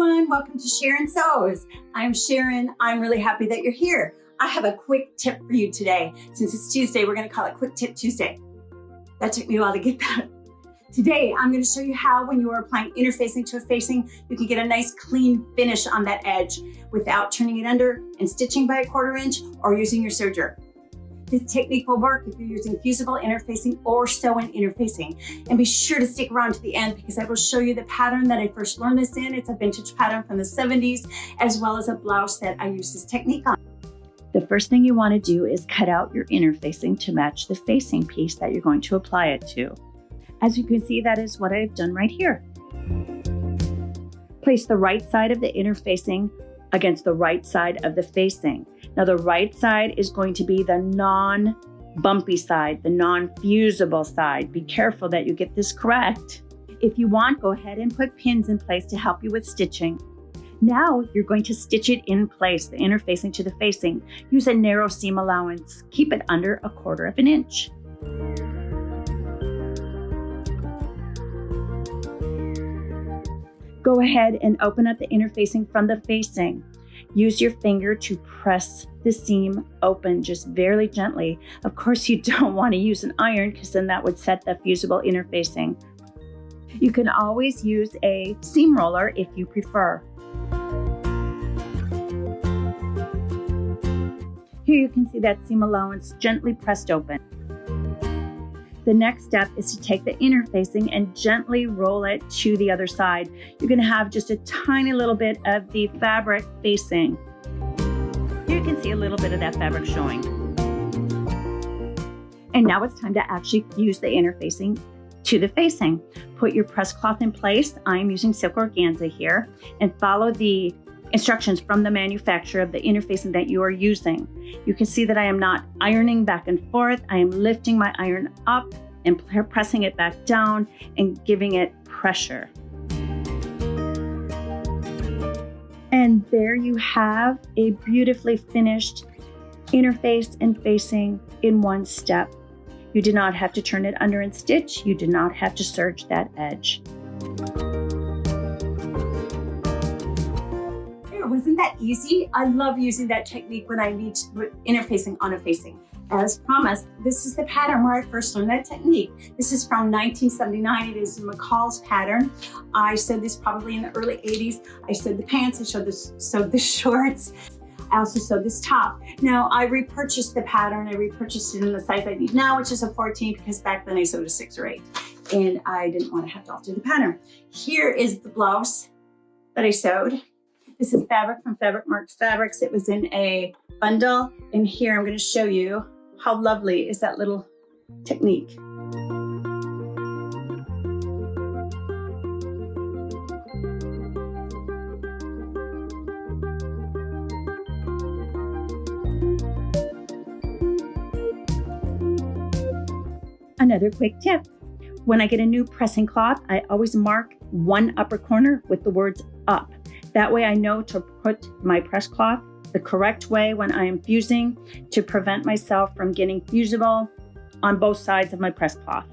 everyone, welcome to Sharon Sews. I'm Sharon. I'm really happy that you're here. I have a quick tip for you today. Since it's Tuesday, we're going to call it Quick Tip Tuesday. That took me a while to get that. Today, I'm going to show you how when you are applying interfacing to a facing, you can get a nice clean finish on that edge without turning it under and stitching by 1/4 inch or using your serger. This technique will work if you're using fusible interfacing or sew-in interfacing. And be sure to stick around to the end because I will show you the pattern that I first learned this in. It's a vintage pattern from the 70s, as well as a blouse that I use this technique on. The first thing you want to do is cut out your interfacing to match the facing piece that you're going to apply it to. As you can see, that is what I've done right here. Place the right side of the interfacing against the right side of the facing. Now the right side is going to be the non-bumpy side, the non-fusible side. Be careful that you get this correct. If you want, go ahead and put pins in place to help you with stitching. Now you're going to stitch it in place, the interfacing to the facing. Use a narrow seam allowance. Keep it under 1/4 inch. Go ahead and open up the interfacing from the facing. Use your finger to press the seam open just very gently. Of course, you don't want to use an iron because then that would set the fusible interfacing. You can always use a seam roller if you prefer. Here you can see that seam allowance gently pressed open. The next step is to take the interfacing and gently roll it to the other side. You're going to have just a tiny little bit of the fabric facing. Here you can see a little bit of that fabric showing. And now it's time to actually fuse the interfacing to the facing. Put your press cloth in place. I'm using silk organza here, and follow the instructions from the manufacturer of the interfacing that you are using. You can see that I am not ironing back and forth. I am lifting my iron up and pressing it back down and giving it pressure. And there you have a beautifully finished interface and facing in one step. You did not have to turn it under and stitch. You did not have to serge that edge. Wasn't that easy? I love using that technique when I need interfacing on a facing. As promised, this is the pattern where I first learned that technique. This is from 1979. It is McCall's pattern. I sewed this probably in the early 80s. I sewed the pants, I sewed the shorts. I also sewed this top. Now I repurchased the pattern. I repurchased it in the size I need now, which is a 14, because back then I sewed a 6 or 8. And I didn't want to have to alter the pattern. Here is the blouse that I sewed. This is fabric from Fabric Mart Fabrics. It was in a bundle. And here I'm going to show you how lovely is that little technique. Another quick tip. When I get a new pressing cloth, I always mark one upper corner with the words up. That way I know to put my press cloth the correct way when I am fusing to prevent myself from getting fusible on both sides of my press cloth.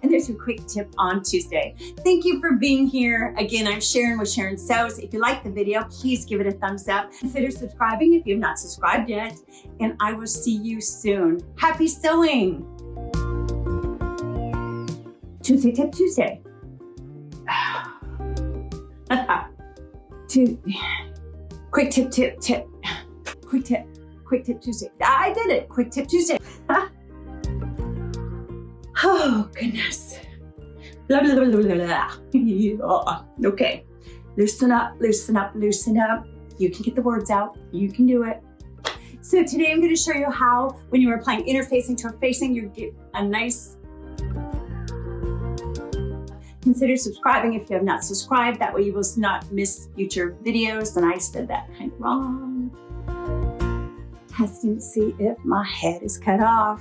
And there's a quick tip on Tuesday. Thank you for being here. Again, I'm Sharon with Sharon Sews. If you like the video, please give it a thumbs up. Consider subscribing if you have not subscribed yet. And I will see you soon. Happy sewing! Tuesday Tip Tuesday. Quick tip Tuesday. I did it. Quick tip Tuesday. Oh goodness. Blah, blah, blah, blah, blah. Okay. Loosen up, loosen up, loosen up. You can get the words out. You can do it. So today I'm going to show you how when you are applying interfacing to a facing, you get a nice. Consider subscribing if you have not subscribed. That way you will not miss future videos. And I said that kind of wrong. Testing to see if my head is cut off.